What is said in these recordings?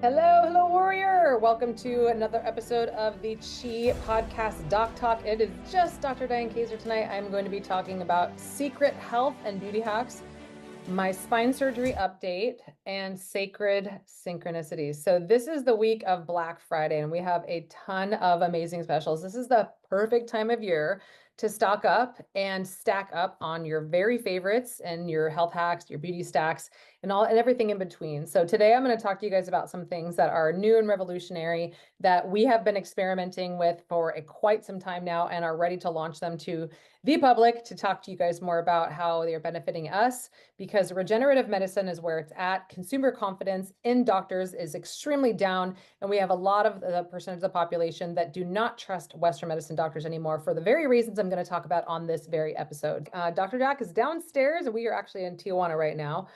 Hello, hello, warrior. Welcome to another episode of the Chi Podcast Doc Talk. It is just Dr. Diane Kazer tonight. I'm going to be talking about secret health and beauty hacks, my spine surgery update, and sacred synchronicities. So this is the week of Black Friday, and we have a ton of amazing specials. This is the perfect time of year to stock up and stack up on your very favorites and your health hacks, your beauty stacks, and all and everything in between. So today I'm going to talk to you guys about some things that are new and revolutionary that we have been experimenting with for quite some time now and are ready to launch them to the public to talk to you guys more about how they are benefiting us, because regenerative medicine is where it's at. Consumer confidence in doctors is extremely down, and we have a lot of the percentage of the population that do not trust Western medicine doctors anymore for the very reasons I'm going to talk about on this very episode. Dr. Jack is downstairs, and we are actually in Tijuana right now,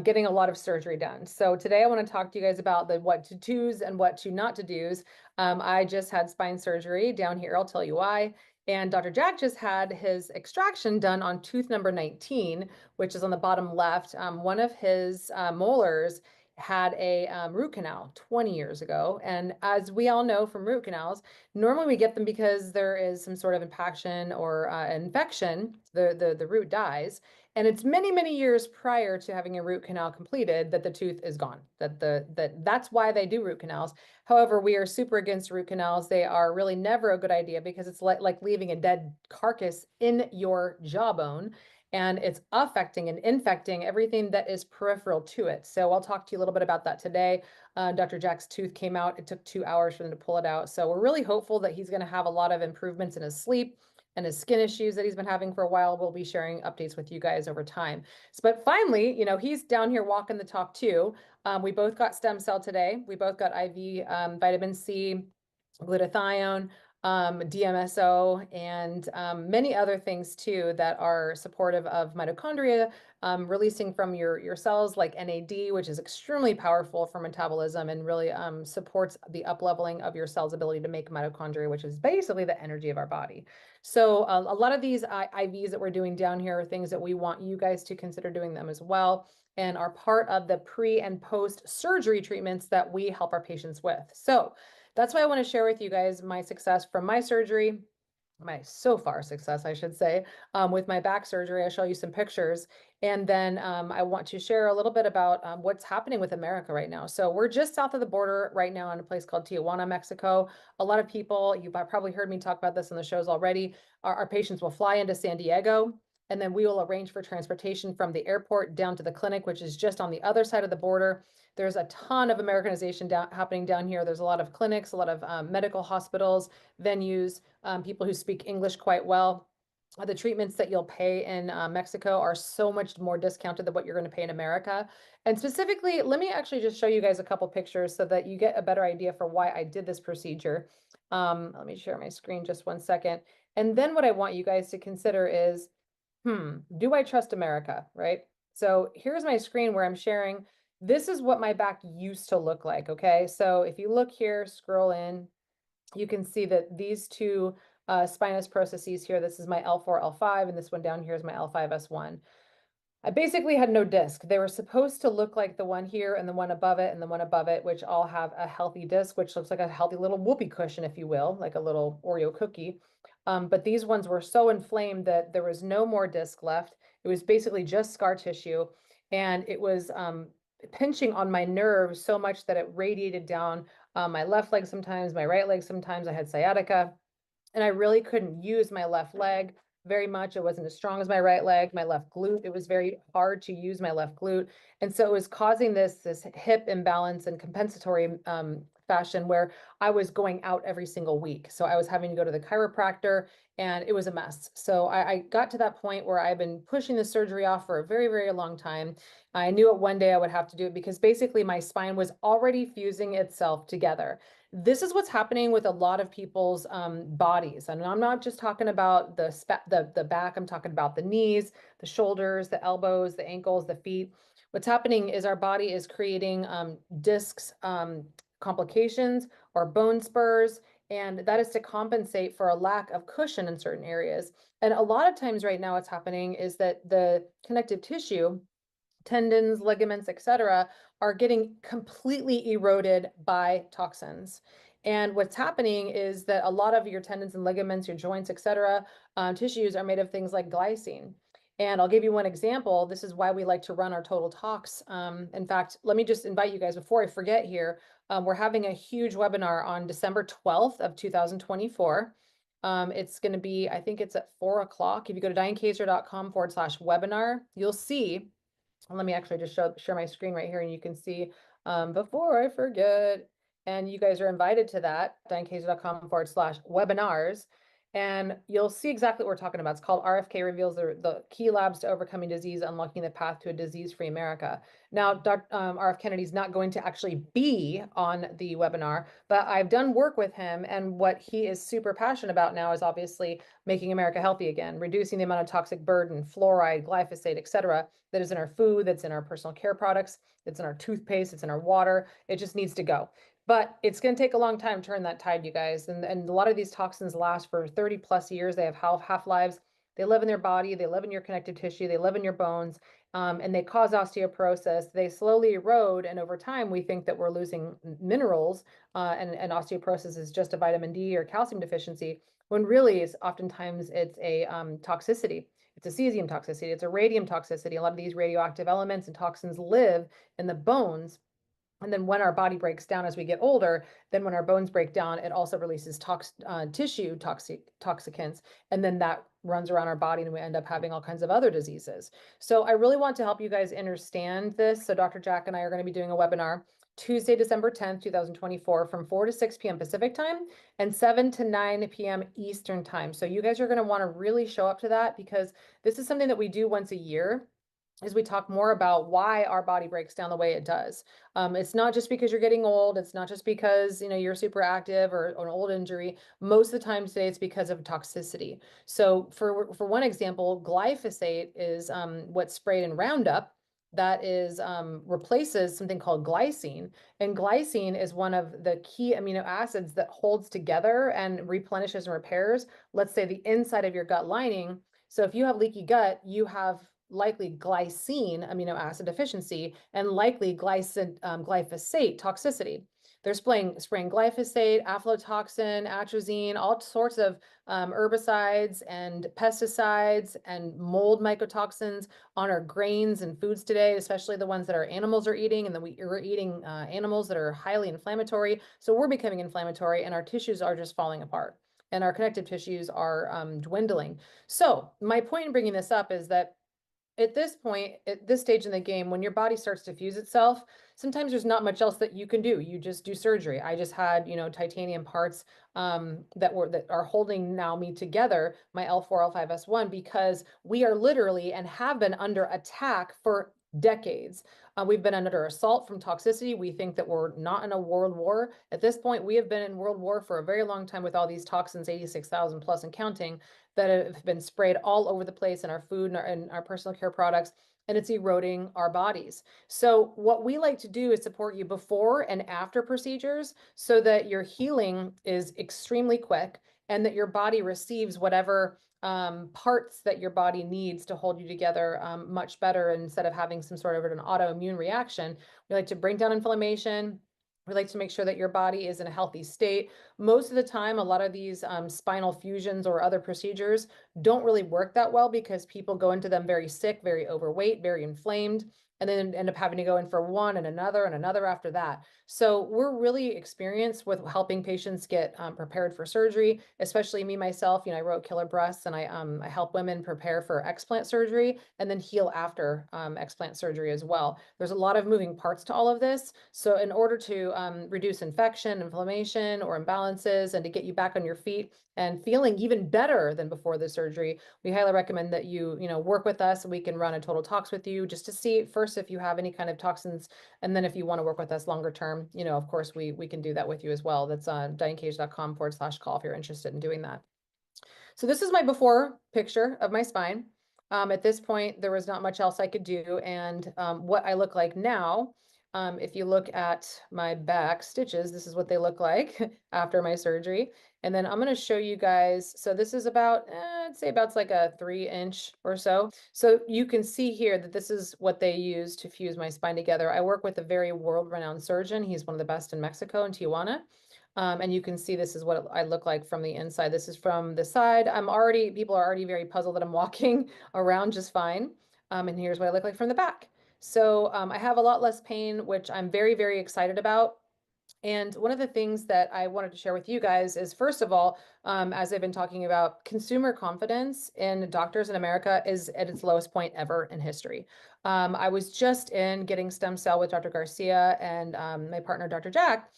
getting a lot of surgery done. So today I want to talk to you guys about the what to do's and what to not to do's. I just had spine surgery down here. I'll tell you why. And Dr. Jack just had his extraction done on tooth number 19, which is on the bottom left. One of his molars had a root canal 20 years ago. And as we all know from root canals, normally we get them because there is some sort of impaction or infection. The root dies. And it's many, many years prior to having a root canal completed that the tooth is gone. That's why they do root canals. However, we are super against root canals. They are really never a good idea because it's like leaving a dead carcass in your jawbone, and it's affecting and infecting everything that is peripheral to it. So I'll talk to you a little bit about that today. Dr. Jack's tooth came out. It took 2 hours for them to pull it out. So we're really hopeful that he's going to have a lot of improvements in his sleep and his skin issues that he's been having for a while. We'll be sharing updates with you guys over time. But finally, he's down here walking the talk too. We both got stem cell today. We both got IV vitamin C, glutathione, DMSO, and many other things too that are supportive of mitochondria, releasing from your cells, like NAD, which is extremely powerful for metabolism and really supports the upleveling of your cell's ability to make mitochondria, which is basically the energy of our body. So a lot of these IVs that we're doing down here are things that we want you guys to consider doing them as well, and are part of the pre and post surgery treatments that we help our patients with. So that's why I want to share with you guys my success from my surgery, my so far success, I should say, with my back surgery. I'll show you some pictures. And then I want to share a little bit about what's happening with America right now. So we're just south of the border right now in a place called Tijuana, Mexico. A lot of people, you've probably heard me talk about this in the shows already. Our patients will fly into San Diego, and then we will arrange for transportation from the airport down to the clinic, which is just on the other side of the border. There's a ton of Americanization happening down here. There's a lot of clinics, a lot of medical hospitals, venues, people who speak English quite well. The treatments that you'll pay in Mexico are so much more discounted than what you're going to pay in America. And specifically, let me actually just show you guys a couple pictures so that you get a better idea for why I did this procedure. Let me share my screen just one second. And then what I want you guys to consider is, do I trust America, right? So here's my screen where I'm sharing. This is what my back used to look like, okay? So if you look here, scroll in, you can see that these two spinous processes here, this is my L4, L5, and this one down here is my L5S1. I basically had no disc. They were supposed to look like the one here and the one above it and the one above it, which all have a healthy disc, which looks like a healthy little whoopee cushion, if you will, like a little Oreo cookie. But these ones were so inflamed that there was no more disc left. It was basically just scar tissue, and it was pinching on my nerves so much that it radiated down my left leg sometimes, my right leg sometimes. I had sciatica, and I really couldn't use my left leg very much. It wasn't as strong as my right leg, my left glute. It was very hard to use my left glute. And so it was causing this hip imbalance and compensatory fashion where I was going out every single week. So I was having to go to the chiropractor, and it was a mess. So I got to that point where I've been pushing the surgery off for a very, very long time. I knew it one day I would have to do it because basically my spine was already fusing itself together. This is what's happening with a lot of people's bodies. And I'm not just talking about the back, I'm talking about the knees, the shoulders, the elbows, the ankles, the feet. What's happening is our body is creating discs, complications, or bone spurs, and that is to compensate for a lack of cushion in certain areas. And a lot of times right now what's happening is that the connective tissue tendons, ligaments, etc., are getting completely eroded by toxins. And what's happening is that a lot of your tendons and ligaments, your joints, etc., tissues are made of things like glycine. And I'll give you one example. This is why we like to run our total tox. In fact, let me just invite you guys before I forget here. We're having a huge webinar on December 12th of 2024. It's going to be, I think it's at 4 o'clock. If you go to dianekazer.com/webinar, you'll see. Let me actually just share my screen right here, and you can see before I forget. And you guys are invited to that, dianekazer.com/webinars. And you'll see exactly what we're talking about. It's called RFK Reveals the Key Labs to Overcoming Disease, Unlocking the Path to a Disease-Free America. Now, RF Kennedy's not going to actually be on the webinar, but I've done work with him. And what he is super passionate about now is obviously making America healthy again, reducing the amount of toxic burden, fluoride, glyphosate, et cetera, that is in our food, that's in our personal care products, that's in our toothpaste, it's in our water. It just needs to go. But it's going to take a long time to turn that tide, you guys. And a lot of these toxins last for 30 plus years. They have half-lives. They live in their body. They live in your connective tissue. They live in your bones. And they cause osteoporosis. They slowly erode. And over time, we think that we're losing minerals. And osteoporosis is just a vitamin D or calcium deficiency, when really it's oftentimes it's a toxicity. It's a cesium toxicity. It's a radium toxicity. A lot of these radioactive elements and toxins live in the bones. And then when our body breaks down as we get older, then when our bones break down, it also releases tissue toxicants. And then that runs around our body and we end up having all kinds of other diseases. So I really want to help you guys understand this. So Dr. Jack and I are going to be doing a webinar Tuesday, December 10th, 2024 from 4 to 6 p.m. Pacific time and 7 to 9 p.m. Eastern time. So you guys are going to want to really show up to that, because this is something that we do once a year, is we talk more about why our body breaks down the way it does. It's not just because you're getting old. It's not just because, you're super active or an old injury. Most of the time today, it's because of toxicity. So for one example, glyphosate is what's sprayed in Roundup that is replaces something called glycine. And glycine is one of the key amino acids that holds together and replenishes and repairs, let's say, the inside of your gut lining. So if you have leaky gut, you have likely glycine amino acid deficiency and likely glyphosate toxicity. They're spraying glyphosate, aflatoxin, atrazine, all sorts of herbicides and pesticides and mold mycotoxins on our grains and foods today, especially the ones that our animals are eating. And then we're eating animals that are highly inflammatory. So we're becoming inflammatory and our tissues are just falling apart and our connective tissues are dwindling. So my point in bringing this up is that at this point, at this stage in the game, when your body starts to fuse itself, sometimes there's not much else that you can do. You just do surgery. I just had, titanium parts that are holding now me together, my L4, L5S1, because we are literally and have been under attack for decades. We've been under assault from toxicity. We think that we're not in a world war. At this point, we have been in world war for a very long time with all these toxins, 86,000 plus and counting, that have been sprayed all over the place in our food and our personal care products, and it's eroding our bodies. So what we like to do is support you before and after procedures so that your healing is extremely quick and that your body receives whatever parts that your body needs to hold you together much better, instead of having some sort of an autoimmune reaction. We like to bring down inflammation. We like to make sure that your body is in a healthy state. Most of the time, a lot of these spinal fusions or other procedures don't really work that well because people go into them very sick, very overweight, very inflamed, and then end up having to go in for one and another after that. So we're really experienced with helping patients get prepared for surgery, especially me, myself. I wrote Killer Breasts, and I help women prepare for explant surgery and then heal after explant surgery as well. There's a lot of moving parts to all of this. So in order to reduce infection, inflammation, or imbalances, and to get you back on your feet and feeling even better than before the surgery, we highly recommend that you work with us. We can run a total tox with you just to see first if you have any kind of toxins, and then if you want to work with us longer term, of course we can do that with you as well. That's on dianekazer.com/call if you're interested in doing that. So this is my before picture of my spine. At this point, there was not much else I could do. And what I look like now, if you look at my back stitches, this is what they look like after my surgery. And then I'm going to show you guys. So this is about, I'd say about like a 3-inch or so. So you can see here that this is what they use to fuse my spine together. I work with a very world-renowned surgeon. He's one of the best in Mexico, in Tijuana. And you can see this is what I look like from the inside. This is from the side. People are already very puzzled that I'm walking around just fine. And here's what I look like from the back. So I have a lot less pain, which I'm very, very excited about. And one of the things that I wanted to share with you guys is, first of all, as I've been talking about, consumer confidence in doctors in America is at its lowest point ever in history. I was just in getting stem cell with Dr. Garcia and my partner, Dr. Jack,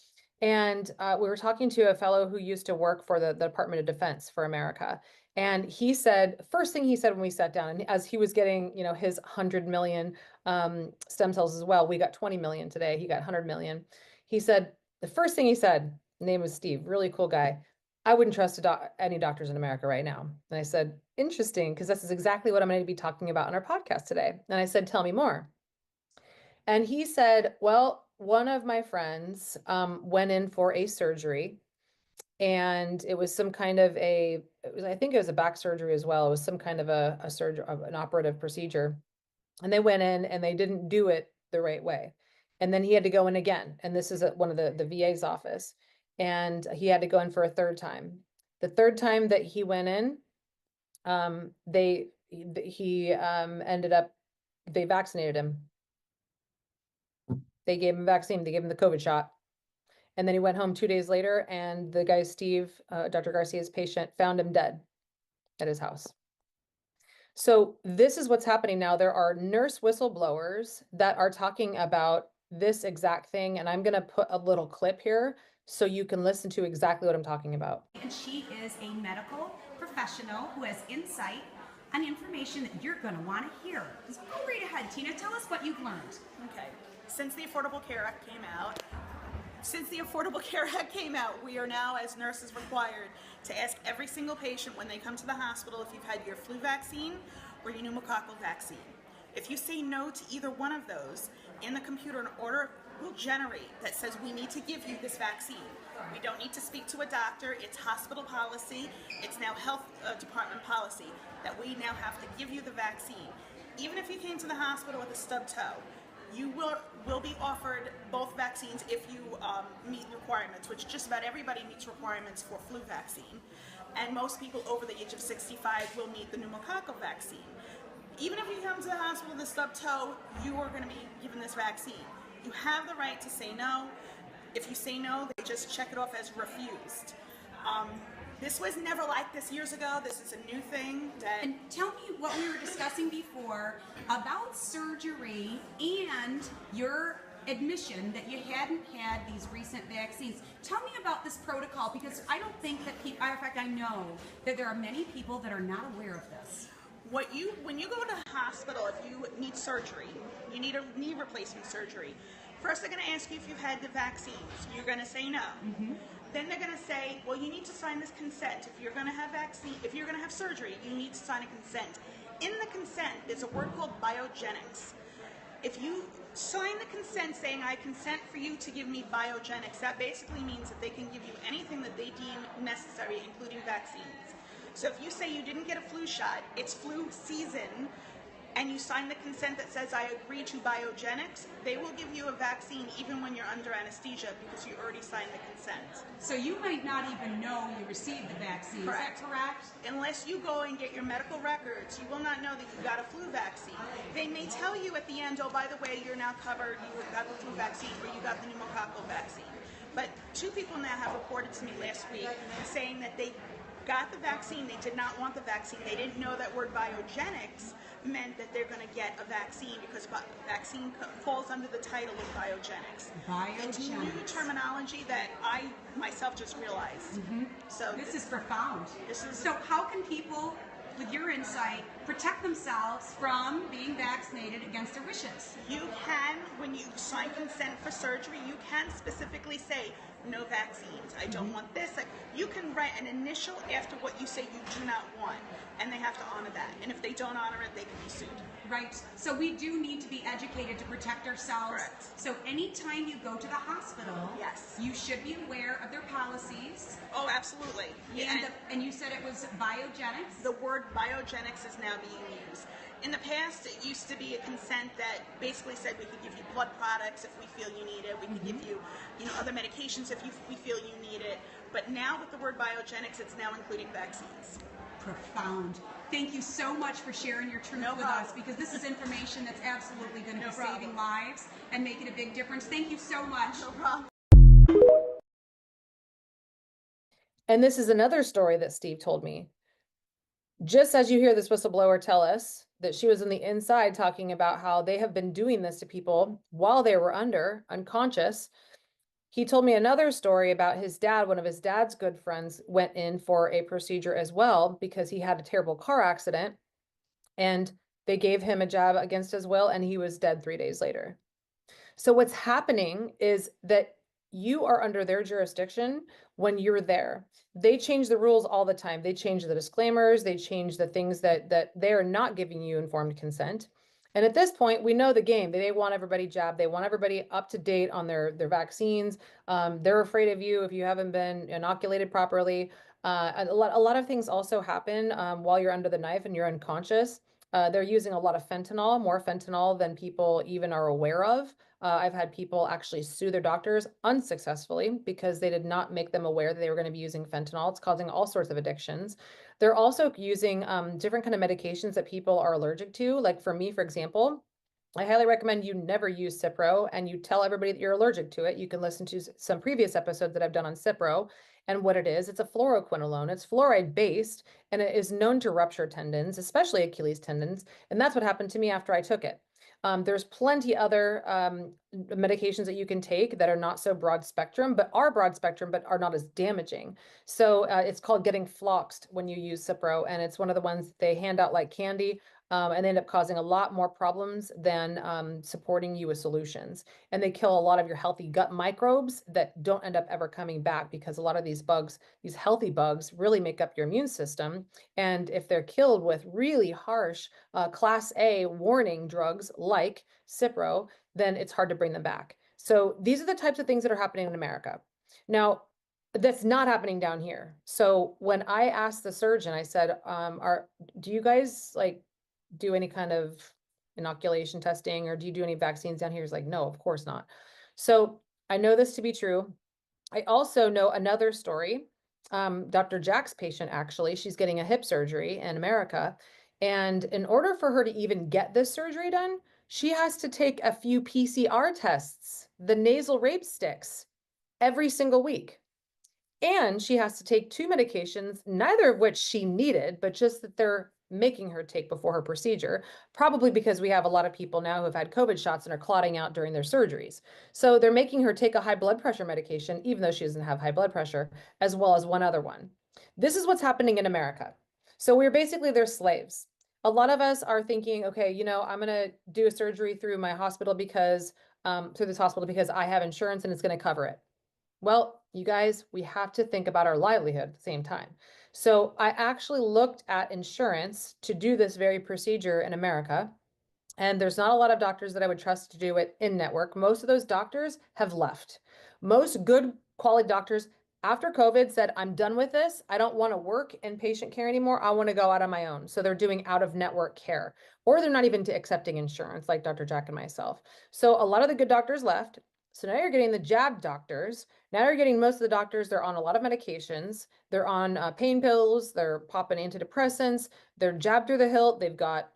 and we were talking to a fellow who used to work for the Department of Defense for America. And he said, first thing he said when we sat down, and as he was getting, his 100 million stem cells as well, we got 20 million today. He got 100 million. He said, the first thing he said, name was Steve, really cool guy. I wouldn't trust any doctors in America right now. And I said, interesting, because this is exactly what I'm going to be talking about on our podcast today. And I said, tell me more. And he said, well, one of my friends went in for a surgery, and it was some kind of I think it was a back surgery as well. It was some kind of a surgery, an operative procedure. And they went in and they didn't do it the right way. And then he had to go in again. And this is at one of the VA's office. And he had to go in for a third time. The third time that he went in, he ended up, they vaccinated him. They gave him a vaccine. They gave him the COVID shot. And then he went home 2 days later, and the guy, Steve, Dr. Garcia's patient, found him dead at his house. So this is what's happening now. There are nurse whistleblowers that are talking about this exact thing, and I'm going to put a little clip here so you can listen to exactly what I'm talking about. And she is a medical professional who has insight and information that you're going to want to hear. So go right ahead, Tina. Tell us what you've learned. Okay. Since the Affordable Care Act came out, we are now, as nurses, required to ask every single patient when they come to the hospital if you've had your flu vaccine or your pneumococcal vaccine. If you say no to either one of those, in the computer an order will generate that says we need to give you this vaccine. We don't need to speak to a doctor. It's hospital policy. It's now health department policy that we now have to give you the vaccine. Even if you came to the hospital with a stub toe, you will be offered both vaccines if you meet requirements, which just about everybody meets requirements for flu vaccine. And most people over the age of 65 will meet the pneumococcal vaccine. Even if you come to the hospital with a stub toe, you are going to be given this vaccine. You have the right to say no. If you say no, they just check it off as refused. This was never like this years ago. This is a new thing. And tell me what we were discussing before about surgery and your admission that you hadn't had these recent vaccines. Tell me about this protocol, because I don't think that people, in fact, I know that there are many people that are not aware of this. When you go to the hospital, if you need surgery, you need a knee replacement surgery, first they're going to ask you if you've had the vaccines. You're going to say no. Mm-hmm. Then they're going to say, well, you need to sign this consent. If you're going to have surgery, you need to sign a consent. In the consent, there's a word called biogenics. If you sign the consent saying, I consent for you to give me biogenics, that basically means that they can give you anything that they deem necessary, including vaccines. So if you say you didn't get a flu shot, it's flu season, and you sign the consent that says, I agree to biogenics, they will give you a vaccine even when you're under anesthesia because you already signed the consent. So you might not even know you received the vaccine. Correct. Is that correct? Unless you go and get your medical records, you will not know that you got a flu vaccine. They may tell you at the end, oh, by the way, you're now covered, you got the flu vaccine or you got the pneumococcal vaccine. But 2 people now have reported to me last week saying that they got the vaccine, they did not want the vaccine, they didn't know that word biogenics meant that they're going to get a vaccine because vaccine falls under the title of biogenics. It's new terminology that I myself just realized. Mm-hmm. So this is profound. So how can people, with your insight, protect themselves from being vaccinated against their wishes? You can, when you sign consent for surgery, you can specifically say, no vaccines, I don't want this. You can write an initial after what you say you do not want, and they have to honor that. And if they don't honor it, they can be sued. Right. So we do need to be educated to protect ourselves. Correct. So anytime you go to the hospital, Yes. you should be aware of their policies. Oh, absolutely. And you said it was biogenics? The word biogenics is now being used. In the past, it used to be a consent that basically said we could give you blood products if we feel you need it. We could give you, other medications if we feel you need it. But now with the word biogenics, it's now including vaccines. Profound. Thank you so much for sharing your truth with us, because this is information that's absolutely going to be saving lives and making a big difference. Thank you so much. No problem. And this is another story that Steve told me. Just as you hear this whistleblower tell us that she was on the inside talking about how they have been doing this to people while they were unconscious. He told me another story about his dad. One of his dad's good friends went in for a procedure as well because he had a terrible car accident, and they gave him a jab against his will, and he was dead 3 days later. So what's happening is that you are under their jurisdiction when you're there. They change the rules all the time. They change the disclaimers. They change the things that they are not giving you informed consent. And at this point, we know the game. They want everybody jabbed. They want everybody up to date on their vaccines. They're afraid of you if you haven't been inoculated properly. A lot of things also happen while you're under the knife and you're unconscious. They're using a lot of fentanyl, more fentanyl than people even are aware of. I've had people actually sue their doctors unsuccessfully because they did not make them aware that they were going to be using fentanyl. It's causing all sorts of addictions. They're also using different kind of medications that people are allergic to. Like for me, for example, I highly recommend you never use Cipro, and you tell everybody that you're allergic to it. You can listen to some previous episodes that I've done on Cipro and what it is. It's a fluoroquinolone. It's fluoride based, and it is known to rupture tendons, especially Achilles tendons. And that's what happened to me after I took it. There's plenty other medications that you can take that are not so broad spectrum, but are broad spectrum, but are not as damaging. So it's called getting floxed when you use Cipro, and it's one of the ones they hand out like candy. And they end up causing a lot more problems than supporting you with solutions. And they kill a lot of your healthy gut microbes that don't end up ever coming back, because a lot of these bugs, these healthy bugs, really make up your immune system. And if they're killed with really harsh class A warning drugs like Cipro, then it's hard to bring them back. So these are the types of things that are happening in America. Now, that's not happening down here. So when I asked the surgeon, I said, do you guys like do any kind of inoculation testing, or do you do any vaccines down here? He's like, no, of course not. So I know this to be true. I also know another story. Dr. Jack's patient, actually, she's getting a hip surgery in America. And in order for her to even get this surgery done, she has to take a few PCR tests, the nasal rape sticks, every single week. And she has to take 2 medications, neither of which she needed, but just that they're making her take before her procedure, probably because we have a lot of people now who have had COVID shots and are clotting out during their surgeries. So they're making her take a high blood pressure medication, even though she doesn't have high blood pressure, as well as one other one. This is what's happening in America. So we're basically their slaves. A lot of us are thinking, okay, I'm going to do a surgery through my hospital because, through this hospital because I have insurance and it's going to cover it. Well, you guys, we have to think about our livelihood at the same time. So I actually looked at insurance to do this very procedure in America. And there's not a lot of doctors that I would trust to do it in network. Most of those doctors have left. Most good quality doctors after COVID said, I'm done with this. I don't want to work in patient care anymore. I want to go out on my own. So they're doing out of network care, or they're not even accepting insurance like Dr. Jack and myself. So a lot of the good doctors left. So now you're getting the jab doctors. Now you're getting most of the doctors, they're on a lot of medications. They're on pain pills. They're popping antidepressants. They're jabbed through the hilt. They've got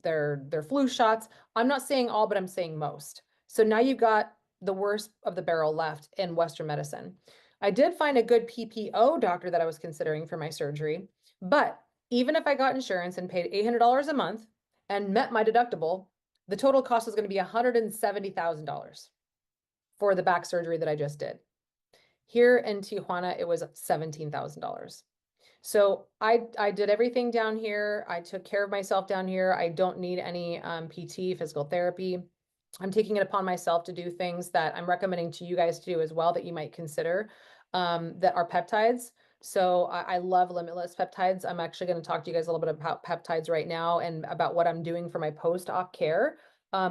their flu shots. I'm not saying all, but I'm saying most. So now you've got the worst of the barrel left in Western medicine. I did find a good PPO doctor that I was considering for my surgery, but even if I got insurance and paid $800 a month and met my deductible, the total cost was going to be $170,000 for the back surgery that I just did. Here in Tijuana, it was $17,000. So I did everything down here. I took care of myself down here. I don't need any PT, physical therapy. I'm taking it upon myself to do things that I'm recommending to you guys to do as well that you might consider, that are peptides. So I love limitless peptides. I'm actually going to talk to you guys a little bit about peptides right now and about what I'm doing for my post-op care.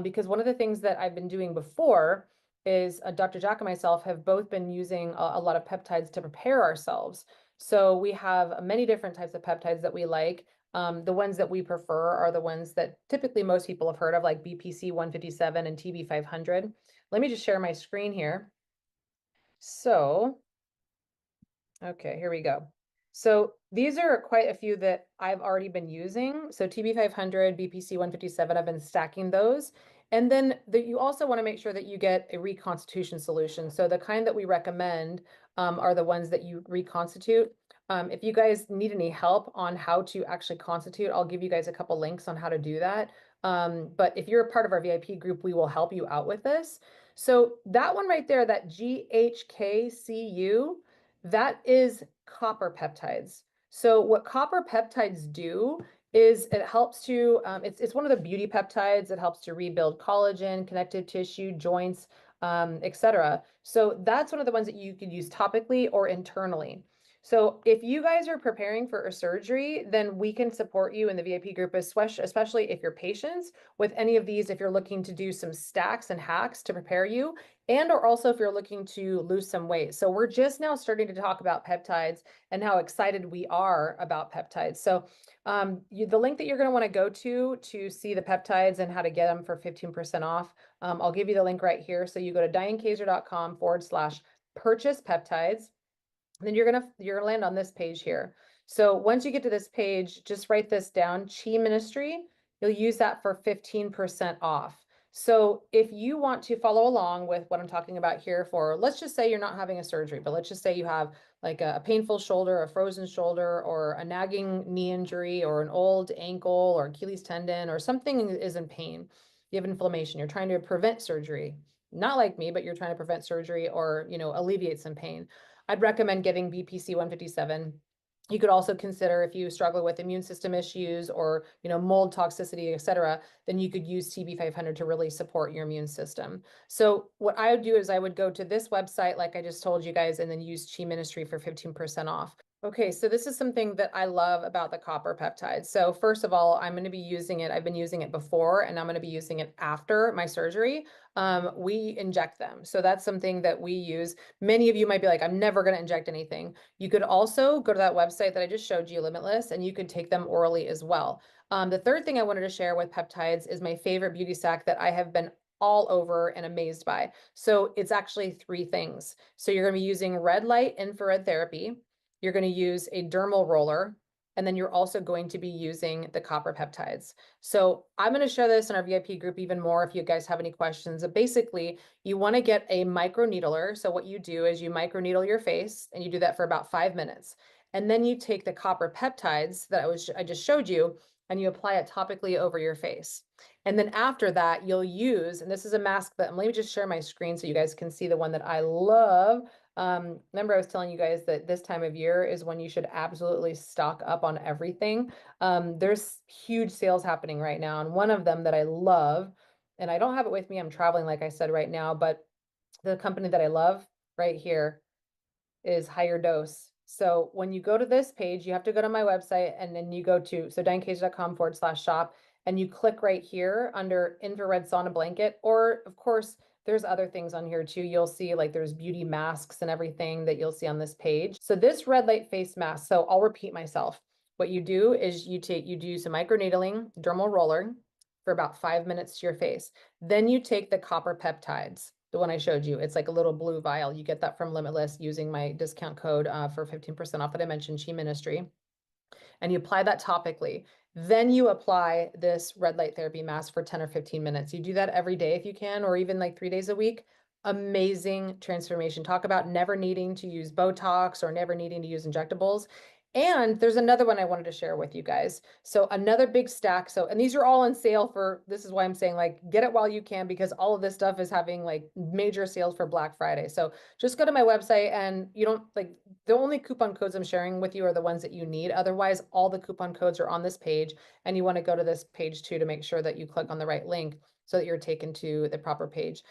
Because one of the things that I've been doing before is Dr. Jack and myself have both been using a lot of peptides to prepare ourselves. So we have many different types of peptides that we like. The ones that we prefer are the ones that typically most people have heard of, like BPC 157 and TB 500. Let me just share my screen here. So, okay, here we go. So these are quite a few that I've already been using. So TB 500, BPC 157, I've been stacking those. And then you also want to make sure that you get a reconstitution solution. So the kind that we recommend are the ones that you reconstitute. If you guys need any help on how to actually constitute, I'll give you guys a couple links on how to do that. But if you're a part of our VIP group, we will help you out with this. So that one right there, that GHKCU, that is copper peptides. So what copper peptides do is it helps to, it's one of the beauty peptides. It helps to rebuild collagen, connective tissue, joints, etc. So that's one of the ones that you could use topically or internally. So if you guys are preparing for a surgery, then we can support you in the VIP group, especially if you're patients with any of these, if you're looking to do some stacks and hacks to prepare you, and or also if you're looking to lose some weight. So we're just now starting to talk about peptides and how excited we are about peptides. So the link that you're going to want to go to see the peptides and how to get them for 15% off, I'll give you the link right here. So you go to dianekazer.com/purchase peptides. Then you're gonna land on this page here. So once you get to this page, just write this down, Chi Ministry. You'll use that for 15% off. So if you want to follow along with what I'm talking about here for, let's just say you're not having a surgery, but let's just say you have like a painful shoulder, a frozen shoulder, or a nagging knee injury, or an old ankle or Achilles tendon, or something is in pain. You have inflammation. You're trying to prevent surgery. Not like me, but you're trying to prevent surgery or, alleviate some pain. I'd recommend getting BPC 157. You could also consider, if you struggle with immune system issues or mold toxicity, etc., then you could use TB 500 to really support your immune system. So what I would do is I would go to this website, like I just told you guys, and then use Chi Ministry for 15% off. Okay, so this is something that I love about the copper peptides. So first of all, I'm going to be using it. I've been using it before, and I'm going to be using it after my surgery. We inject them. So that's something that we use. Many of you might be like, I'm never going to inject anything. You could also go to that website that I just showed you, Limitless, and you could take them orally as well. The third thing I wanted to share with peptides is my favorite beauty stack that I have been all over and amazed by. So it's actually 3 things. So you're going to be using red light infrared therapy. You're going to use a dermal roller, and then you're also going to be using the copper peptides. So I'm going to share this in our VIP group even more if you guys have any questions. But basically, you want to get a microneedler. So what you do is you microneedle your face, and you do that for about 5 minutes. And then you take the copper peptides that I just showed you, and you apply it topically over your face. And then after that, you'll use, and this is a mask that, let me just share my screen so you guys can see the one that I love. Remember I was telling you guys that this time of year is when you should absolutely stock up on everything. There's huge sales happening right now, and one of them that I love, and I don't have it with me, I'm traveling, like I said, right now, but the company that I love right here is Higher Dose. So when you go to this page, you have to go to my website, and then you go to, so dianekazer.com/shop, and you click right here under infrared sauna blanket, or of course, there's other things on here too. You'll see like there's beauty masks and everything that you'll see on this page. So this red light face mask, so I'll repeat myself. What you do is you do some microneedling, dermal roller for about 5 minutes to your face. Then you take the copper peptides, the one I showed you. It's like a little blue vial. You get that from Limitless using my discount code for 15% off that I mentioned, Chi Ministry. And you apply that topically. Then you apply this red light therapy mask for 10 or 15 minutes. You do that every day if you can, or even like 3 days a week. Amazing transformation. Talk about never needing to use Botox or never needing to use injectables. And there's another one I wanted to share with you guys. So another big stack. So, and these are all on sale for, this is why I'm saying like, get it while you can, because all of this stuff is having like major sales for Black Friday. So just go to my website, and you don't like, the only coupon codes I'm sharing with you are the ones that you need. Otherwise, all the coupon codes are on this page, and you want to go to this page too to make sure that you click on the right link so that you're taken to the proper page.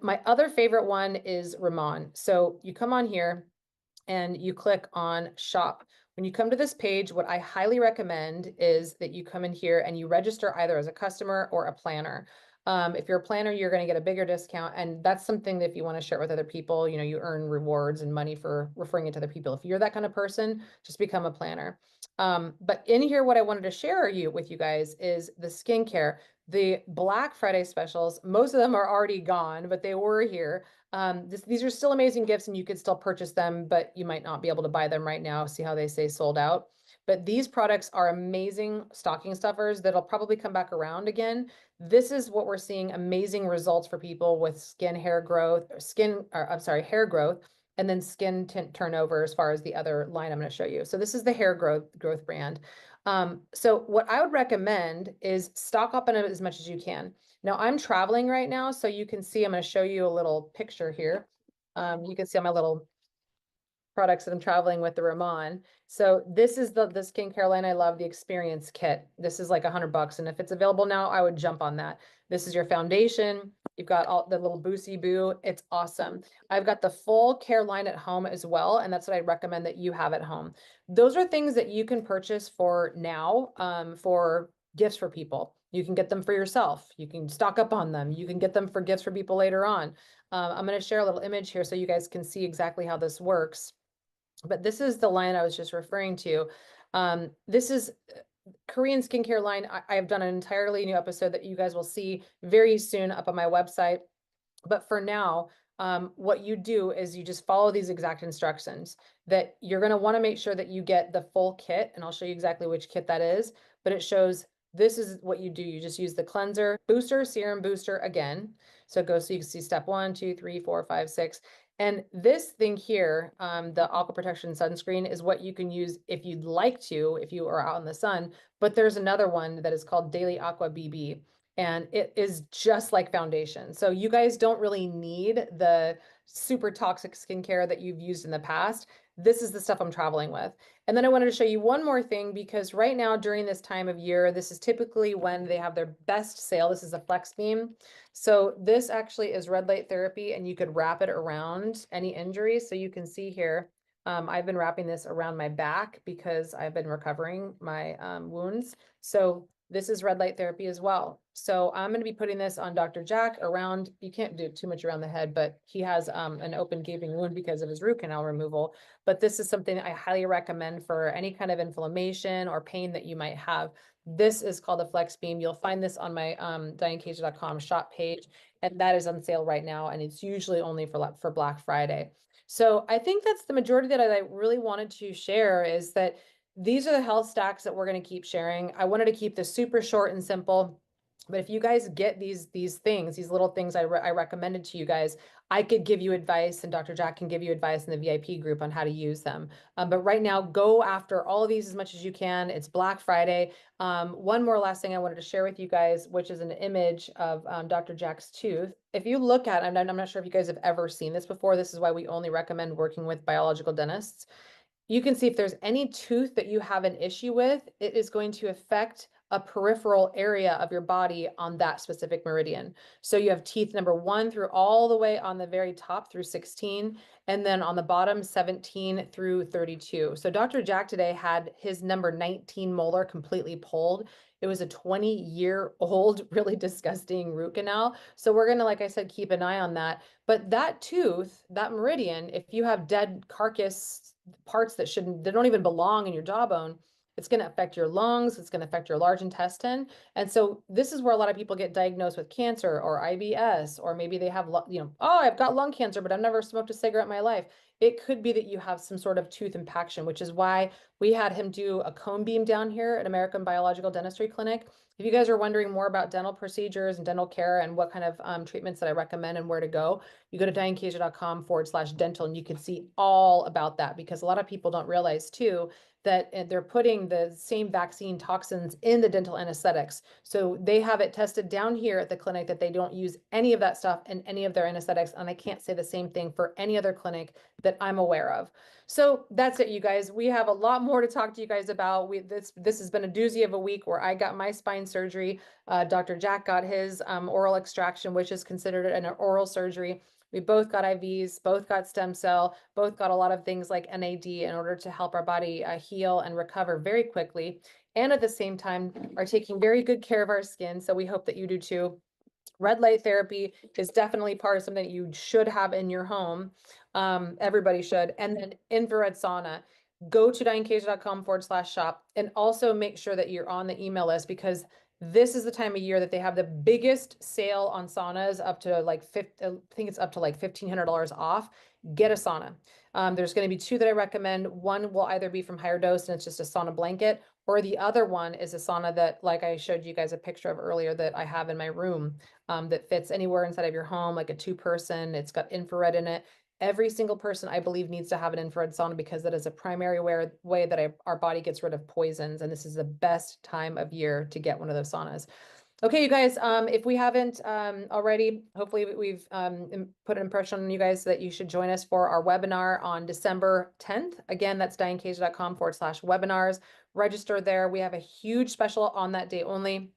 My other favorite one is Ramon. So you come on here, and you click on shop. When you come to this page, what I highly recommend is that you come in here and you register either as a customer or a planner. If you're a planner, you're going to get a bigger discount. And that's something that if you want to share it with other people, you know, you earn rewards and money for referring it to other people. If you're that kind of person, just become a planner. But in here, what I wanted to share with you guys is the skincare. The Black Friday specials, most of them are already gone, but they were here. These are still amazing gifts and you could still purchase them, but you might not be able to buy them right now. See how they say sold out. But these products are amazing stocking stuffers that'll probably come back around again. This is what we're seeing amazing results for people with hair growth, hair growth, and then skin tint turnover as far as the other line I'm going to show you. So this is the hair growth brand. So what I would recommend is stock up on it as much as you can. Now I'm traveling right now, so you can see, I'm going to show you a little picture here. You can see on my little products that I'm traveling with the Ramon. So this is the skincare line I love, the Experience Kit. This is like $100, and if it's available now, I would jump on that. This is your foundation. You've got all the little Boosie Boo. It's awesome. I've got the full care line at home as well, and that's what I recommend that you have at home. Those are things that you can purchase for now, for gifts for people. You can get them for yourself. You can stock up on them. You can get them for gifts for people later on. I'm going to share a little image here so you guys can see exactly how this works. But this is the line I was just referring to. This is Korean skincare line. I have done an entirely new episode that you guys will see very soon up on my website. But for now, what you do is you just follow these exact instructions that you're going to want to make sure that you get the full kit. And I'll show you exactly which kit that is. But it shows this is what you do. You just use the cleanser, booster, serum, booster again. So it goes so you can see step 1, 2, 3, 4, 5, 6. And this thing here, the Aqua Protection Sunscreen, is what you can use if you'd like to, if you are out in the sun. But there's another one that is called Daily Aqua BB, and it is just like foundation. So you guys don't really need the super toxic skincare that you've used in the past. This is the stuff I'm traveling with. And then I wanted to show you one more thing, because right now during this time of year, this is typically when they have their best sale. This is a Flex Beam. So this actually is red light therapy, and you could wrap it around any injuries. So you can see here, I've been wrapping this around my back because I've been recovering my wounds. So this is red light therapy as well. So I'm going to be putting this on Dr. Jack around, you can't do too much around the head, but he has an open gaping wound because of his root canal removal. But this is something I highly recommend for any kind of inflammation or pain that you might have. This is called a Flex Beam. You'll find this on my DianeKazer.com shop page, and that is on sale right now. And it's usually only for Black Friday. So I think that's the majority that I really wanted to share, is that these are the health stacks that we're going to keep sharing. I wanted to keep this super short and simple. But if you guys get these things, these little things I recommended to you guys, I could give you advice, and Dr. Jack can give you advice in the VIP group on how to use them. But right now, go after all of these as much as you can. It's Black Friday. One more last thing I wanted to share with you guys, which is an image of Dr. Jack's tooth. If you look at, I'm not sure if you guys have ever seen this before. This is why we only recommend working with biological dentists. You can see if there's any tooth that you have an issue with, it is going to affect a peripheral area of your body on that specific meridian. So you have teeth number 1 through all the way on the very top through 16, and then on the bottom 17 through 32. So Dr. Jack today had his number 19 molar completely pulled. It was a 20-year-old, really disgusting root canal. So we're going to, like I said, keep an eye on that. But that tooth, that meridian, if you have dead carcass parts that don't even belong in your jawbone, it's going to affect your lungs. It's going to affect your large intestine. And so this is where a lot of people get diagnosed with cancer or IBS, or maybe they have, oh, I've got lung cancer, but I've never smoked a cigarette in my life. It could be that you have some sort of tooth impaction, which is why we had him do a cone beam down here at American Biological Dentistry Clinic. If you guys are wondering more about dental procedures and dental care and what kind of treatments that I recommend and where to go, you go to DianeKazer.com/dental, and you can see all about that, because a lot of people don't realize too that they're putting the same vaccine toxins in the dental anesthetics. So they have it tested down here at the clinic that they don't use any of that stuff in any of their anesthetics. And I can't say the same thing for any other clinic that I'm aware of. So that's it, you guys. We have a lot more to talk to you guys about. This has been a doozy of a week where I got my spine surgery. Dr. Jack got his oral extraction, which is considered an oral surgery. We both got IVs, both got stem cell, both got a lot of things like NAD in order to help our body heal and recover very quickly. And at the same time, are taking very good care of our skin. So we hope that you do too. Red light therapy is definitely part of something that you should have in your home. Everybody should. And then infrared sauna. Go to dianekazer.com/shop and also make sure that you're on the email list, because this is the time of year that they have the biggest sale on saunas, up to like I think it's up to like $1,500 off. Get a sauna. There's going to be two that I recommend. One will either be from Higher Dose and it's just a sauna blanket, or the other one is a sauna that, like I showed you guys a picture of earlier, that I have in my room, that fits anywhere inside of your home, like a 2-person. It's got infrared in it. Every single person, I believe, needs to have an infrared sauna, because that is a primary way that our body gets rid of poisons. And this is the best time of year to get one of those saunas. Okay, you guys, if we haven't already, hopefully we've put an impression on you guys that you should join us for our webinar on December 10th. Again, that's dianekazer.com/webinars. Register there. We have a huge special on that day only,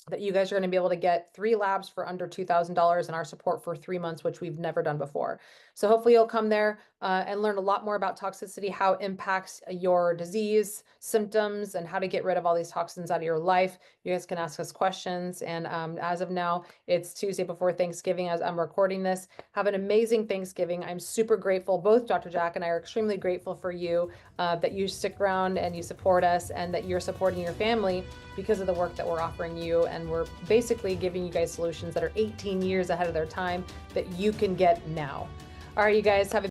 that you guys are going to be able to get 3 labs for under $2,000 and our support for 3 months, which we've never done before. So hopefully you'll come there and learn a lot more about toxicity, how it impacts your disease symptoms, and how to get rid of all these toxins out of your life. You guys can ask us questions. And as of now, it's Tuesday before Thanksgiving as I'm recording this. Have an amazing Thanksgiving. I'm super grateful. Both Dr. Jack and I are extremely grateful for you, that you stick around and you support us, and that you're supporting your family because of the work that we're offering you. And we're basically giving you guys solutions that are 18 years ahead of their time that you can get now. All right, you guys, have a